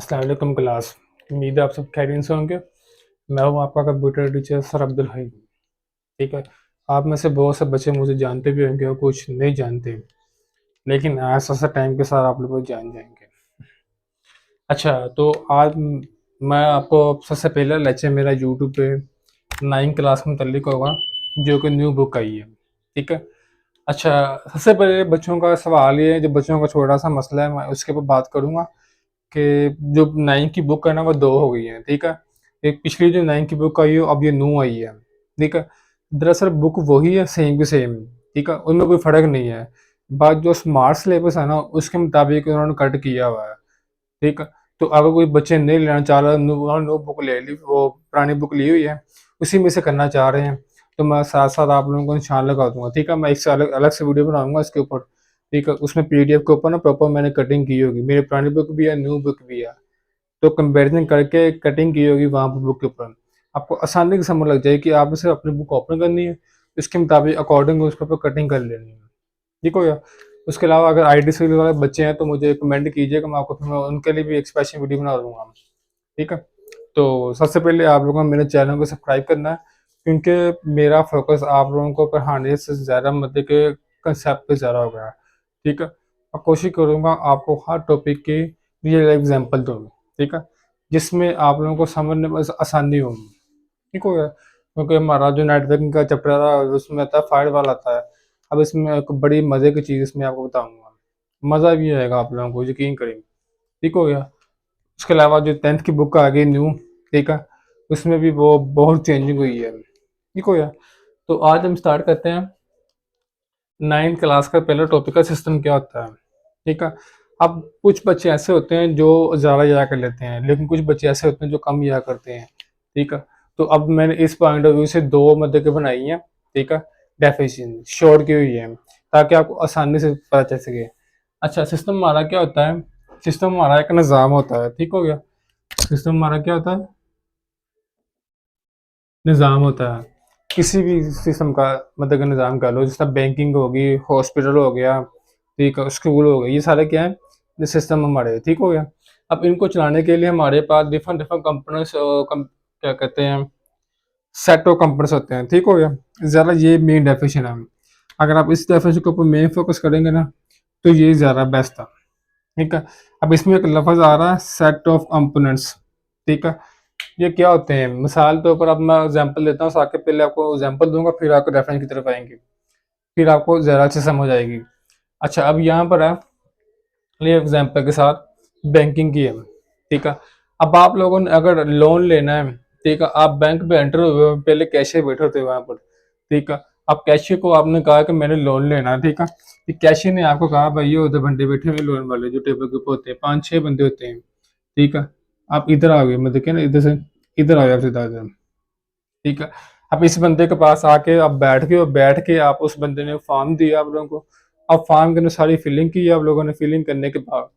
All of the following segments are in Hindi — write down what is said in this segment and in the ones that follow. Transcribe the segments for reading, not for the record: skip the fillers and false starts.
अस्सलाम वालेकुम क्लास। उम्मीद है आप सब खैरियत से होंगे। मैं हूँ आपका कंप्यूटर टीचर सर अब्दुल हई। ठीक है। आप में से बहुत से बच्चे मुझे जानते भी होंगे और कुछ नहीं जानते, लेकिन ऐसा सा टाइम के साथ आप लोग को जान जाएंगे। अच्छा, तो आज मैं आपको सबसे पहला लेक्चर मेरा यूट्यूब पे 9 क्लास में मुतल्लिक होगा, जो कि न्यू बुक आई है। ठीक है। अच्छा, सबसे पहले बच्चों का सवाल ये है, जो बच्चों का छोटा सा मसला है मैं उसके ऊपर बात करूँगा कि जो 9 की बुक है ना वो 2 हो गई है। ठीक है। एक पिछली जो 9 की बुक आई है, अब ये न्यू आई है। ठीक है। दरअसल बुक वही है, सेम की सेम। ठीक है, उनमें कोई फ़र्क नहीं है। बात जो स्मार्ट सिलेबस है ना उसके मुताबिक उन्होंने कट किया हुआ है। ठीक है। तो अगर कोई बच्चे नहीं लेना चाह रहा, उन्होंने नो बुक ले ली, वो पुरानी बुक ली हुई है, उसी में से करना चाह रहे हैं, तो मैं साथ साथ आप लोगों को निशान लगा दूंगा। ठीक है, मैं एक से अलग अलग से वीडियो बनाऊंगा इसके ऊपर। ठीक है, उसमें पीडीएफ के ऊपर ना प्रॉपर मैंने कटिंग की होगी, मेरी पुरानी बुक भी है, न्यू बुक भी है, तो कंपैरिजन करके कटिंग की होगी वहाँ पर बुक के ऊपर। आपको आसानी से समझ लग जाए कि आपने सिर्फ अपनी बुक ओपन करनी है, इसके मुताबिक अकॉर्डिंग उसके ऊपर कटिंग कर लेनी है। ठीक हो गया। उसके अलावा अगर आईडी से वाले बच्चे हैं तो मुझे कमेंट कीजिएगा, मैं आपको फिर मैं उनके लिए भी एक स्पेशल वीडियो बना दूंगा। ठीक है। तो सबसे पहले आप लोगों को मेरे चैनल को सब्सक्राइब करना है, क्योंकि मेरा फोकस आप लोगों को पढ़ाने से ज़्यादा मतलब के कंसेप्ट पे ज़्यादा हो गया है। ठीक है। और कोशिश करूँगा आपको हर टॉपिक की रियल एग्जाम्पल दूँ। ठीक है, जिसमें आप लोगों को समझने में आसानी हो। ठीक हो गया, क्योंकि हमारा जो नेटवर्किंग का चैप्टर था उसमें आता है फायर वाल आता है। अब इसमें एक बड़ी मज़े की चीज़ इसमें आपको बताऊंगा, मज़ा भी आएगा आप लोगों को, यकीन करें। ठीक हो गया। उसके अलावा जो 10th की बुक आ गई न्यू, ठीक है, उसमें भी वो बहुत चेंजिंग हुई है। ठीक हो गया। तो आज हम स्टार्ट करते हैं 9th क्लास का पहला टॉपिक का सिस्टम क्या होता है। ठीक है। अब कुछ बच्चे ऐसे होते हैं जो ज़्यादा याद कर लेते हैं, लेकिन कुछ बच्चे ऐसे होते हैं जो कम याद करते हैं। ठीक है। तो अब मैंने इस पॉइंट ऑफ व्यू से दो मतलब के बनाई हैं। ठीक है। डेफिनेशन शॉर्ट की हुई है, ताकि आपको आसानी से पता चल सके। अच्छा, सिस्टम हमारा क्या होता है? सिस्टम हमारा एक निज़ाम होता है। ठीक हो गया। सिस्टम हमारा क्या होता है? निज़ाम होता है। किसी भी सिस्टम का मतलब का निज़ाम कह लो, जैसे बैंकिंग होगी, हॉस्पिटल हो गया, ठीक है, स्कूल हो गए, ये सारे क्या है? ये सिस्टम हमारे। ठीक हो गया। अब इनको चलाने के लिए हमारे पास डिफरेंट डिफरेंट कंपोनेंट्स क्या कहते हैं, सेट ऑफ कंपोनेंट्स होते हैं। ठीक हो गया। ज़्यादा ये मेन डेफिनेशन है। अगर आप इस डेफिनेशन के ऊपर मेन फोकस करेंगे ना, तो ये ज़्यादा बेस्ट था। ठीक है। अब इसमें एक लफ्ज़ आ रहा है, सेट ऑफ कंपोनेंट्स। ठीक है। ये क्या होते हैं? मिसाल के ऊपर अब मैं एग्जांपल देता हूँ, साथ के पहले आपको एग्जांपल दूंगा, फिर आपको रेफरेंस की तरफ आएंगे, फिर आपको ज़रा अच्छे समझ आएगी। अच्छा, अब यहाँ पर है, ये एग्जांपल के साथ बैंकिंग की है। ठीक है। अब आप लोगों ने अगर लोन लेना है, ठीक है, आप बैंक पे एंटर हुए हो, पहले कैशियर बैठे होते वहां पर। ठीक है। अब कैशियर को आपने कहा कि मैंने लोन लेना है। ठीक है। फिर कैशियर ने आपको कहा भाई ये उधर बंदे बैठे हुए लोन वाले, जो टेबल के ऊपर होते हैं, 5-6 बंदे होते हैं। ठीक है। आप इधर आ गए, मतलब क्या ना, इधर से इधर आ गए, आप सीधा इधर। ठीक है। अब इस बंदे के पास आके आप बैठ गए, और बैठ के आप उस बंदे ने फॉर्म दिया आप लोगों को। अब फॉर्म के अंदर सारी फिलिंग की आप लोगों ने, फिलिंग करने के बाद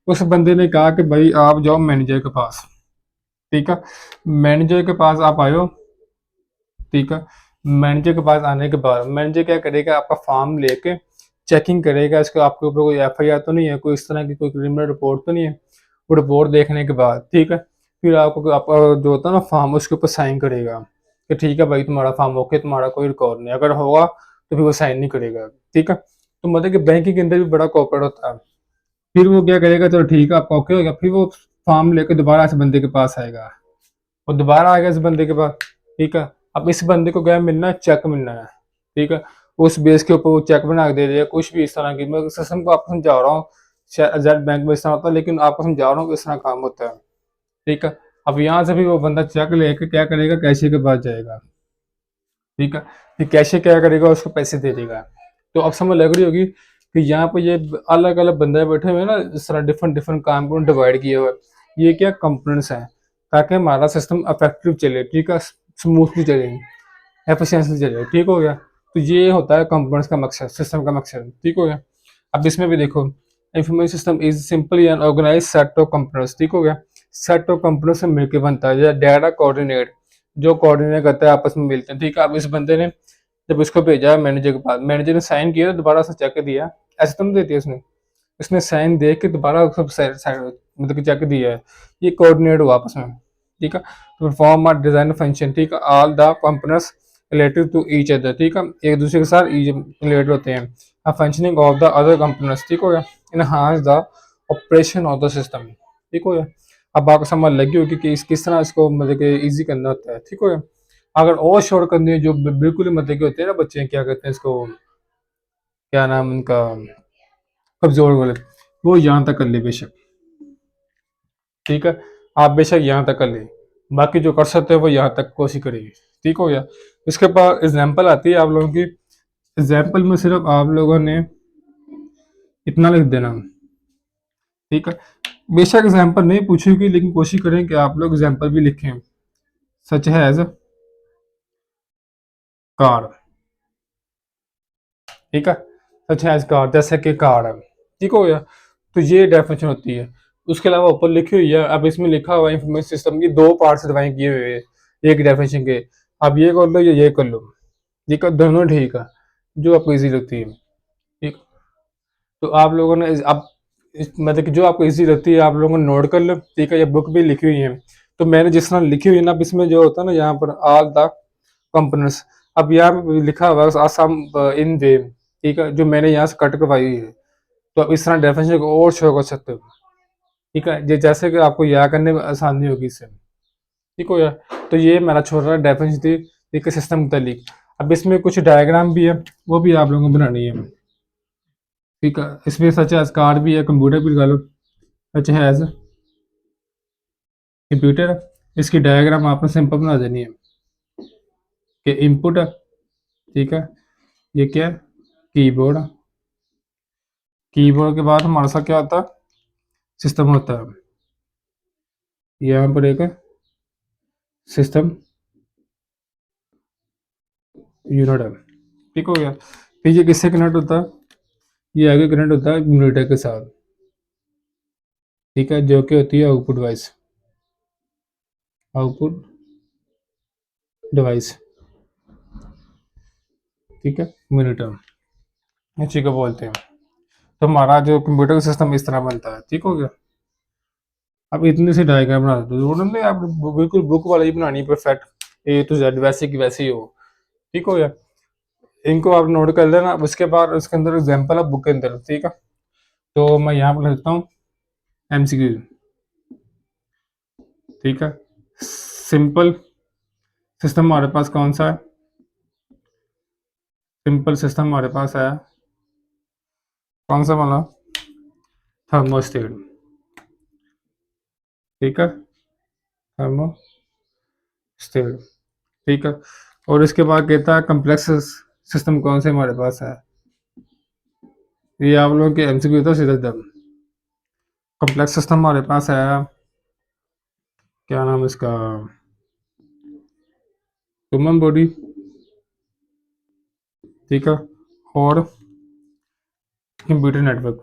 उस बंदे ने कहा कि भाई आप जाओ मैनेजर के पास। ठीक है। मैनेजर के पास आप आयो। ठीक है। मैनेजर के पास आने के बाद मैनेजर क्या करेगा, आपका फॉर्म लेके चेकिंग करेगा, इसको आपके ऊपर कोई एफआईआर तो नहीं है, कोई इस तरह की कोई क्रिमिनल रिपोर्ट तो नहीं है। वो रिपोर्ट देखने के बाद, ठीक है, फिर आपको आपका जो होता है ना फॉर्म, उसके ऊपर साइन करेगा कि ठीक है भाई तुम्हारा फॉर्म ओके, तुम्हारा कोई रिकॉर्ड नहीं, अगर होगा तो फिर वो साइन नहीं करेगा। ठीक है। तो मतलब कि बैंकिंग के अंदर भी बड़ा कॉपरेट होता है। फिर वो क्या करेगा, चलो ठीक है आपका ओके हो गया, फिर वो फॉर्म लेकर दोबारा इस बंदे के पास आएगा, वो दोबारा आ गया इस बंदे के पास। ठीक है। अब इस बंदे को क्या मिलना है? चेक मिलना है। ठीक है। उस बेस के ऊपर वो चेक बना के दे दिया, कुछ भी इस तरह की, मैं सिस्टम को आपको समझा रहा हूँ। शायद जेड बैंक में इस तरह होता है, लेकिन आपको समझा रहा हूँ कि इस तरह काम होता है। ठीक है। अब यहाँ से भी वो बंदा चेक लेके क्या करेगा, कैशियर के पास जाएगा। ठीक है। फिर कैशियर क्या करेगा, उसको पैसे दे देगा। तो अब समझ लग रही होगी कि यहाँ पे ये अलग अलग बंदे बैठे हुए हैं ना, इस तरह डिफरेंट डिफरेंट काम को डिवाइड किए हुए, ये क्या कंपोनेंट्स हैं, ताकि हमारा सिस्टम इफेक्टिव चले। ठीक है। स्मूथली चले, एफिशिएंटली चले। ठीक हो गया। तो ये होता है कंपोनेंट्स का मकसद, सिस्टम का मकसद। ठीक हो गया। अब इसमें भी देखो, information system is simply an organise set of components. ठीक हो गया। सेट ऑफ कंपोनेंट्स से मिलकर बनता है, या डाटा कोऑर्डिनेट, जो कोऑर्डिनेट करते हैं आपस में मिलते हैं। ठीक है। अब इस बंदे ने जब इसको भेजा मैनेजर के पास, मैनेजर ने साइन किया, तो दोबारा से चेक दिया, ऐसे तो नहीं देती उसने, इसने साइन दे के दोबारा सब मतलब कि चेक दिया है, ये कोऑर्डिनेट हुआ आपस में, ठीक है। तो परफॉर्म आर डिजाइन फंक्शन, ठीक है, all the components related to each other, ठीक है, एक दूसरे के साथ रिलेटेड होते हैं। Functioning of the other components, ठीक हो गया, enhance the operation of the system, ठीक हो गया। अब आपको समझ लगी होगी कि किस तरह इसको मतलब कि ईजी करना होता है, ठीक हो गया। अगर और शॉर्ट करनी है जो बिल्कुल ही मतलब कि होते हैं ना बच्चे, क्या कहते हैं इसको, क्या नाम उनका, कमजोर वाले, वो यहाँ तक कर ले बेशक, ठीक है, आप बेशक यहाँ तक कर ले, बाकी जो कर सकते हैं वो यहाँ तक कोशिश करेंगे, ठीक हो गया। इसके बाद एग्जाम्पल आती है आप लोगों की, एग्जाम्पल में सिर्फ आप लोगों ने इतना लिख देना, ठीक है। बेशक एग्जाम्पल नहीं पूछेगी लेकिन कोशिश करें कि आप लोग एग्जाम्पल भी लिखें, सच है एज कार, ठीक है, सच है एज कार, जैसे कि कार है, ठीक हो गया। तो ये डेफिनेशन होती है। उसके अलावा ऊपर लिखी हुई है, अब इसमें लिखा हुआ है इंफॉर्मेशन सिस्टम की दो पार्ट से डिफाइन किए हुए हैं एक डेफिनेशन के, अब ये कर लो या ये कर लो, ठीक है, दोनों ठीक है, जो आपको इजी लगती है, ठीक। तो आप लोगों ने अब मतलब कि जो आपको इजी लगती है आप लोगों ने नोट कर लो, ठीक है, ये बुक भी लिखी हुई है। तो मैंने जिस तरह लिखी हुई है ना, अब इसमें जो होता है ना यहाँ पर ऑल द कंपोनेंट्स, अब यहाँ पे लिखा हुआ है आसाम इन वे, ठीक है, जो मैंने यहाँ से कट करवाई हुई है। तो आप इस तरह डेफिनेशन को और शो कर सकते हो, ठीक है, जैसे कि आपको याद करने में आसानी होगी इससे, ठीक हो गया। तो ये मेरा छोटा डेफिनेशन थी एक सिस्टम मुतालिक। अब इसमें कुछ डायग्राम भी है, वो भी आप लोगों को बनानी है, ठीक है। इसमें सच एज कार भी है, कंप्यूटर भी लगा लो, सच है एज कंप्यूटर, इसकी डायग्राम आपने सिंपल बना देनी है कि इनपुट है, ठीक है, ये क्या है, कीबोर्ड, कीबोर्ड के बाद हमारे साथ क्या होता है, सिस्टम होता है, यहाँ पर एक सिस्टम यूनिट है, ठीक हो गया। फिर ये किससे कनेक्ट होता है, ये आगे कनेक्ट होता है मॉनिटर के साथ, ठीक है, जो कि होती है आउटपुट डिवाइस, आउटपुट डिवाइस, ठीक है, मॉनिटर इसी को बोलते हैं। तो हमारा जो कंप्यूटर का सिस्टम इस तरह बनता है, ठीक हो गया। अब इतनी सी डायग्राम बना दो, उन्होंने आप बिल्कुल बुक वाला ही बनानी परफेक्ट, ए टू जेड वैसे की वैसे ही हो, ठीक हो गया। इनको आप नोट कर लेना, उसके बाद उसके अंदर एग्जाम्पल है बुक के अंदर, ठीक है। तो मैं यहाँ पर लिखता हूँ एमसीक्यू, ठीक है। सिंपल सिस्टम हमारे पास कौन सा है, सिंपल सिस्टम हमारे पास है कौन सा वाला, थर्मोस्टेट, ठीक है, थर्मोस्टेट, ठीक है। और इसके बाद कहता है कम्प्लेक्स सिस्टम कौन से हमारे पास है, ये आप लोगों के एमसीक्यू था सीधा एकदम। कम्प्लेक्स सिस्टम हमारे पास है, क्या नाम इसका, ह्यूमन बॉडी, ठीक है, और कंप्यूटर नेटवर्क,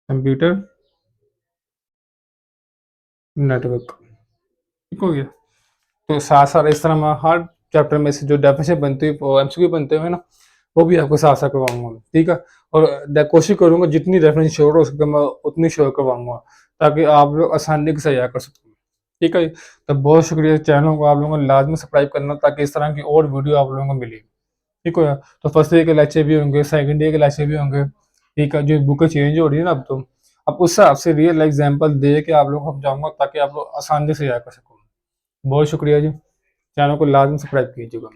कंप्यूटर नेटवर्क, ठीक हो गया। तो साथ साथ इस तरह मैं हर चैप्टर में से जो डेफिनेशन बनती है वो एमसीक्यू बनते हुए ना, वो भी आपको साथ साथ करवाऊंगा, ठीक है। और कोशिश करूंगा जितनी रेफरेंस श्योर हो सके मैं उतनी श्योर करवाऊंगा, ताकि आप लोग आसानी से तैयार कर सकें, ठीक है। तो बहुत शुक्रिया, चैनल को आप लोगों को लाजमी सब्सक्राइब करना ताकि इस तरह की और वीडियो आप लोगों को मिले, ठीक है। तो फर्स्ट डे के लेक्चर भी होंगे, सेकंड डे के लेक्चर भी होंगे, ठीक है। जो बुक चेंज हो रही है ना अब, तो अब उस हिसाब से रियल एग्जाम्पल दे के आप लोगों को समझाऊंगा ताकि आप लोग आसानी से तैयार कर सको। बहुत शुक्रिया जी, चैनल को लाजमी सब्सक्राइब कीजिएगा।